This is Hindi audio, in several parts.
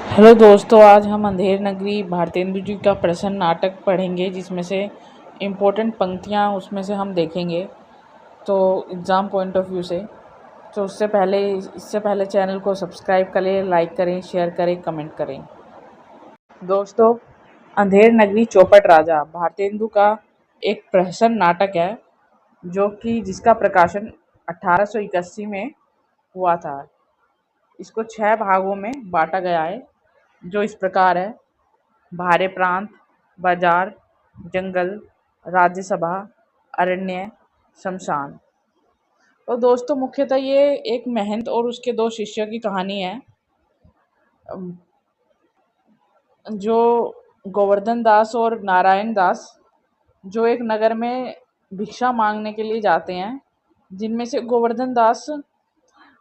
हेलो दोस्तों, आज हम अंधेर नगरी भारतेंदु जी का प्रसन्न नाटक पढ़ेंगे, जिसमें से इम्पोर्टेंट पंक्तियाँ उसमें से हम देखेंगे। तो एग्ज़ाम पॉइंट ऑफ व्यू से तो इससे पहले चैनल को सब्सक्राइब करें, लाइक करें, शेयर करें, कमेंट करें। दोस्तों, अंधेर नगरी चौपट राजा भारतेंदु का एक प्रहसन नाटक है, जो कि जिसका प्रकाशन 1881 में हुआ था। इसको 6 भागों में बांटा गया है, जो इस प्रकार है: भारे प्रांत, बाजार, जंगल, राज्यसभा, अरण्य, शमशान। तो दोस्तों, मुख्यतः ये एक महंत और उसके 2 शिष्यों की कहानी है, जो गोवर्धन दास और नारायण दास, जो एक नगर में भिक्षा मांगने के लिए जाते हैं। जिनमें से गोवर्धन दास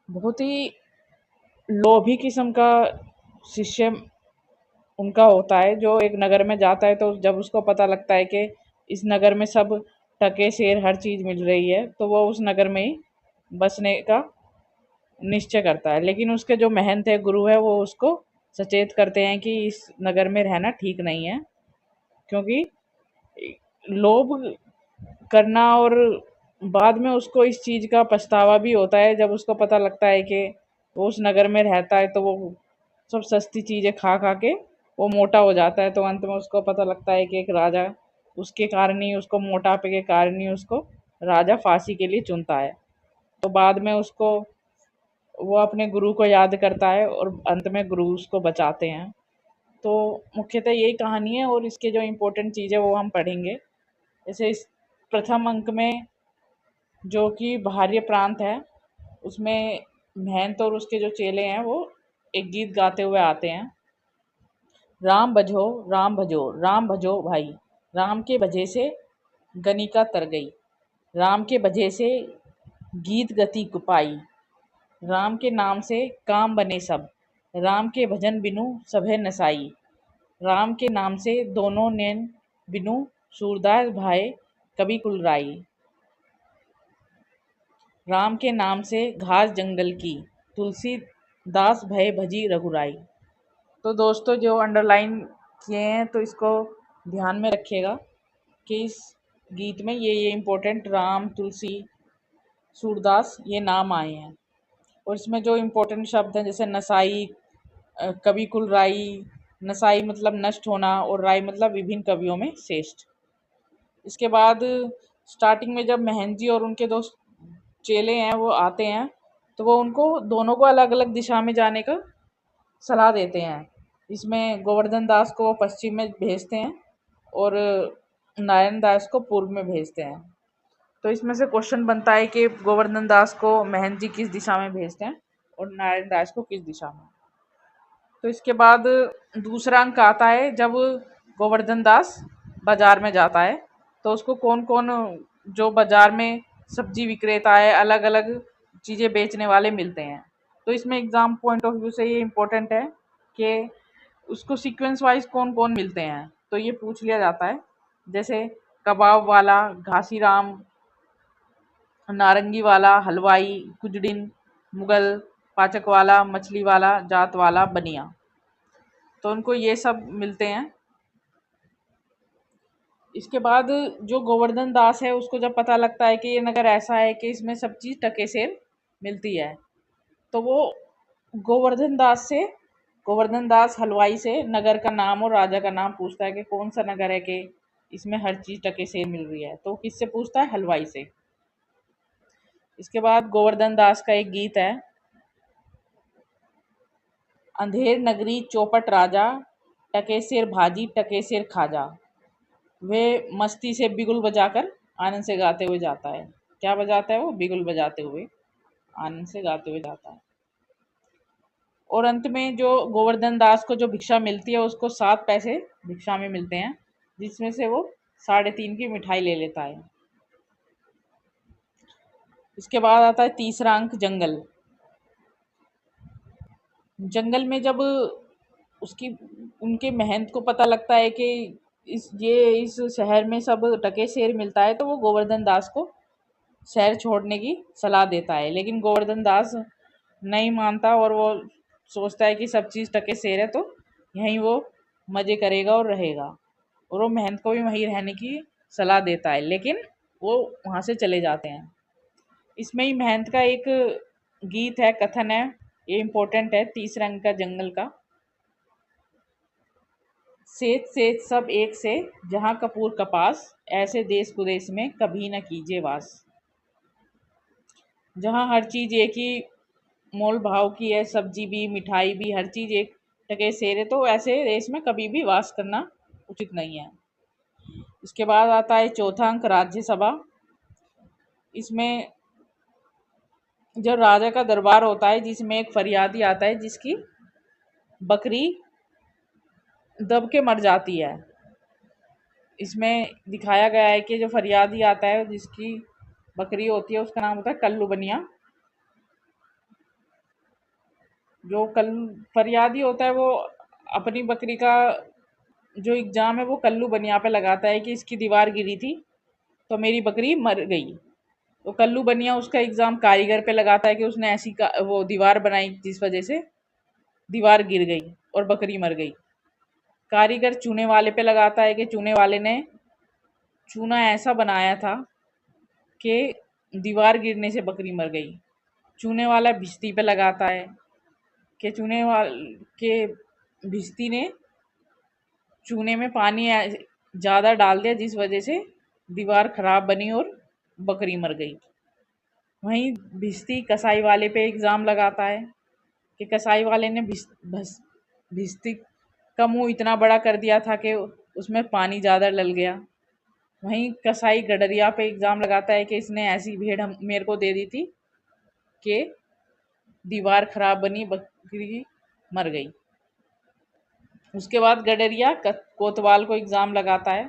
बहुत ही लोभी किस्म का शिष्य उनका होता है, जो एक नगर में जाता है। तो जब उसको पता लगता है कि इस नगर में सब टके शेर हर चीज़ मिल रही है, तो वो उस नगर में ही बसने का निश्चय करता है। लेकिन उसके जो महंत है, गुरु है, वो उसको सचेत करते हैं कि इस नगर में रहना ठीक नहीं है, क्योंकि लोभ करना, और बाद में उसको इस चीज़ का पछतावा भी होता है जब उसको पता लगता है कि वो उस नगर में रहता है तो वो सब सस्ती चीज़ें खा खा के वो मोटा हो जाता है। तो अंत में उसको पता लगता है कि एक राजा उसके कारण ही, उसको मोटापे के कारण ही उसको राजा फांसी के लिए चुनता है। तो बाद में उसको वो अपने गुरु को याद करता है और अंत में गुरु उसको बचाते हैं। तो मुख्यतः यही कहानी है, और इसके जो इम्पोर्टेंट चीज़ें वो हम पढ़ेंगे। जैसे इस प्रथम अंक में, जो कि बाह्य प्रांत है, उसमें महंत और उसके जो चेले हैं वो एक गीत गाते हुए आते हैं: राम भजो, राम भजो, राम भजो भाई, राम के भजे से गनिका तर गई, राम के भजे से गीत गति कुपाई, राम के नाम से काम बने सब, राम के भजन बिनु सभे नसाई, राम के नाम से दोनों नैन बिनु सूरदास भाई कभी कुलराई, राम के नाम से घास जंगल की, तुलसी दास भय भजी रघुराई। तो दोस्तों, जो अंडरलाइन किए हैं तो इसको ध्यान में रखिएगा कि इस गीत में ये इम्पोर्टेंट राम, तुलसी, सूरदास ये नाम आए हैं। और इसमें जो इम्पोर्टेंट शब्द हैं, जैसे नसाई, कवि कुल राई। नसाई मतलब नष्ट होना, और राय मतलब विभिन्न कवियों में श्रेष्ठ। इसके बाद स्टार्टिंग में जब महंत जी और उनके दो चेले हैं वो आते हैं, तो वो उनको दोनों को अलग अलग दिशा में जाने का सलाह देते हैं। इसमें गोवर्धन दास को पश्चिम में भेजते हैं और नारायण दास को पूर्व में भेजते हैं। तो इसमें से क्वेश्चन बनता है कि गोवर्धन दास को महंत जी किस दिशा में भेजते हैं और नारायण दास को किस दिशा में। तो इसके बाद दूसरा अंक आता है, जब गोवर्धन दास बाजार में जाता है तो उसको कौन कौन जो बाजार में सब्जी विक्रेता है, अलग अलग चीज़ें बेचने वाले मिलते हैं। तो इसमें एग्जाम पॉइंट ऑफ व्यू से ये इम्पोर्टेंट है कि उसको सीक्वेंस वाइज कौन कौन मिलते हैं, तो ये पूछ लिया जाता है। जैसे कबाब वाला, घासी राम, नारंगी वाला, हलवाई, कुजड़िन, मुगल, पाचक वाला, मछली वाला, जात वाला, बनिया। तो उनको ये सब मिलते हैं। इसके बाद जो गोवर्धन दास है, उसको जब पता लगता है कि ये नगर ऐसा है कि इसमें सब चीज़ टके से मिलती है, तो वो गोवर्धन दास से गोवर्धन दास हलवाई से नगर का नाम और राजा का नाम पूछता है कि कौन सा नगर है कि इसमें हर चीज़ टके से मिल रही है। तो किससे पूछता है? हलवाई से। इसके बाद गोवर्धन दास का एक गीत है: अंधेर नगरी चौपट राजा, टके सिर भाजी टके सिर खाजा। वे मस्ती से बिगुल बजाकर आनंद से गाते हुए जाता है। क्या बजाता है वो? बिगुल बजाते हुए आनंद से गाते हुए जाता है। और अंत में जो गोवर्धन दास को जो भिक्षा मिलती है, उसको 7 पैसे भिक्षा में मिलते हैं, जिसमें से वो 3.5 की मिठाई ले लेता है। इसके बाद आता है तीसरा अंक, जंगल। जंगल में जब उसकी उनके महंत को पता लगता है कि इस शहर में सब टके शेर मिलता है, तो वो गोवर्धन दास को शहर छोड़ने की सलाह देता है। लेकिन गोवर्धन दास नहीं मानता और वो सोचता है कि सब चीज़ टके सेर है, तो यहीं वो मज़े करेगा और रहेगा, और वो मेहनत को भी वहीं रहने की सलाह देता है, लेकिन वो वहाँ से चले जाते हैं। इसमें ही मेहनत का एक गीत है, कथन है, ये इम्पोर्टेंट है, 30 रंग का जंगल का। सेत सेत सब एक से, जहाँ कपूर कपास, ऐसे देश कुदेश में कभी न कीजिए वास। जहाँ हर चीज एक ही मोल भाव की है, सब्जी भी मिठाई भी हर चीज एक टके सेर है, तो ऐसे देश में कभी भी वास करना उचित नहीं है। इसके बाद आता है चौथा अंक, राज्यसभा। इसमें जो राजा का दरबार होता है, जिसमें एक फरियादी आता है जिसकी बकरी दब के मर जाती है। इसमें दिखाया गया है कि जो फरियादी आता है जिसकी बकरी होती है, उसका नाम होता है कल्लू बनिया। जो कल फरियादी होता है वो अपनी बकरी का जो एग्जाम है वो कल्लू बनिया पे लगाता है कि इसकी दीवार गिरी थी तो मेरी बकरी मर गई। तो कल्लू बनिया उसका एग्जाम कारीगर पे लगाता है कि उसने ऐसी वो दीवार बनाई जिस वजह से दीवार गिर गई और बकरी मर गई। कारीगर चूने वाले पे लगाता है कि चूने वाले ने चूना ऐसा बनाया था कि दीवार गिरने से बकरी मर गई। चूने वाला भिश्ती पे लगाता है कि चूने वाल के भिश्ती ने चूने में पानी ज़्यादा डाल दिया जिस वजह से दीवार खराब बनी और बकरी मर गई। वहीं भिश्ती कसाई वाले पे इल्ज़ाम लगाता है कि कसाई वाले ने भिश्ती का मुंह इतना बड़ा कर दिया था कि उसमें पानी ज़्यादा डल गया। वहीं कसाई गडरिया पे इल्ज़ाम लगाता है कि इसने ऐसी भेड़ हम मेरे को दे दी थी कि दीवार खराब बनी, बकरी मर गई। उसके बाद गडरिया कोतवाल को इल्ज़ाम लगाता है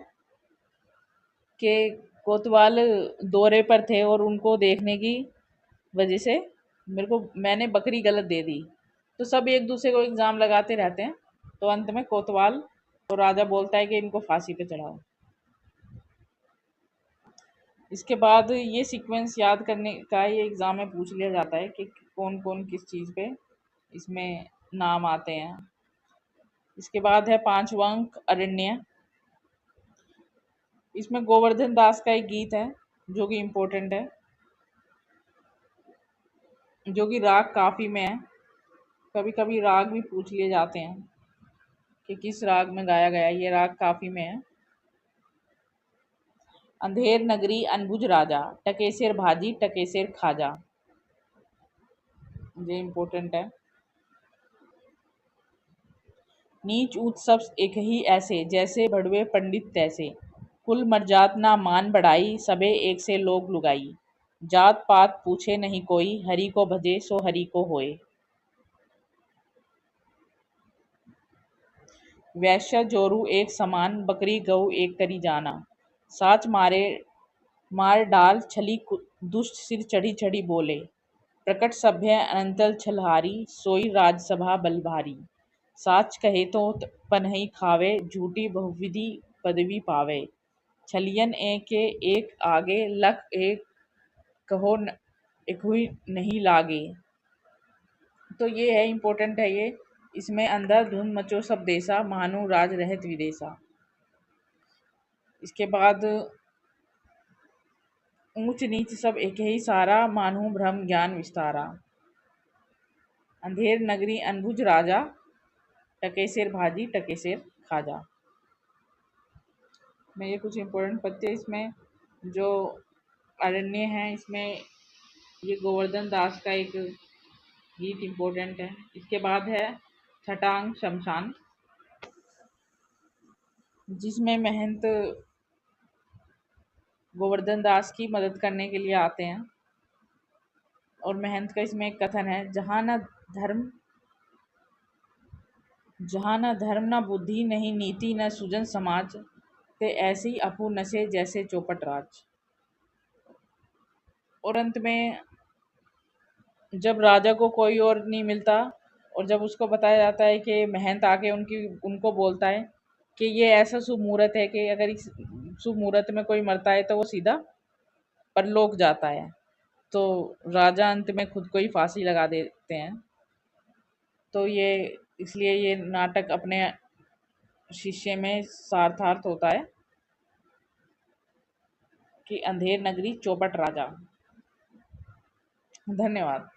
कि कोतवाल दौरे पर थे और उनको देखने की वजह से मैंने बकरी गलत दे दी। तो सब एक दूसरे को इल्ज़ाम लगाते रहते हैं। तो अंत में कोतवाल तो राजा बोलता है कि इनको फांसी पे चढ़ाओ। इसके बाद ये सीक्वेंस याद करने का ये एग्ज़ाम में पूछ लिया जाता है कि कौन कौन किस चीज़ पे इसमें नाम आते हैं। इसके बाद है पांचवा अंक, अरण्य। इसमें गोवर्धन दास का एक गीत है जो कि इम्पोर्टेंट है, जो कि राग काफी में है। कभी कभी राग भी पूछ लिए जाते हैं कि किस राग में गाया गया है। ये राग काफी में है। अंधेर नगरी अनबुझ राजा, टकेसेर भाजी टकेसेर खाजा, ये इम्पोर्टेंट है। नीच ऊंच सब एक ही ऐसे, जैसे बड़वे पंडित तैसे, कुल मर्जात ना मान बढ़ाई, सबे एक से लोग लुगाई, जात पात पूछे नहीं कोई, हरि को भजे सो हरि को होए। वैश्य जोरू एक समान, बकरी गऊ एक करी जाना, साच मारे मार डाल छली दुष्ट सिर चढ़ी चढ़ी बोले, प्रकट सभ्य अनंतल छलहारी, सोई राजसभा बलभारी, साच कहे तो पनही खावे, झूठी बहुविधि पदवी पावे, छलियन एक के एक आगे, लख एक कहो एक हुई नहीं लागे। तो ये है, इम्पोर्टेंट है ये। इसमें अंदर धुन मचो सब देसा, मानो राज रहत विदेशा। इसके बाद ऊंच नीच सब एक ही सारा, मानो भ्रम ज्ञान विस्तारा, अंधेर नगरी अनबुझ राजा, टकेसेर भाजी टकेसेर खाजा। में ये कुछ इम्पोर्टेंट पत्ते इसमें जो अरण्य हैं, इसमें ये गोवर्धन दास का एक गीत इम्पोर्टेंट है। इसके बाद है छटांग शमशान, जिसमें महंत गोवर्धन दास की मदद करने के लिए आते हैं। और महंत का इसमें एक कथन है, जहाँ न धर्म न बुद्धि नहीं नीति न सुजन समाज, ते ऐसी अपू नशे जैसे चौपट राज। और अंत में जब राजा को कोई और नहीं मिलता और जब उसको बताया जाता है कि महंत आके उनको बोलता है कि ये ऐसा शुभ मुहूर्त है कि अगर इस शुभ मुहूर्त में कोई मरता है तो वो सीधा परलोक जाता है, तो राजा अंत में खुद को ही फांसी लगा देते हैं। तो ये इसलिए ये नाटक अपने शिष्य में सार्थार्थ होता है कि अंधेर नगरी चौपट राजा। धन्यवाद।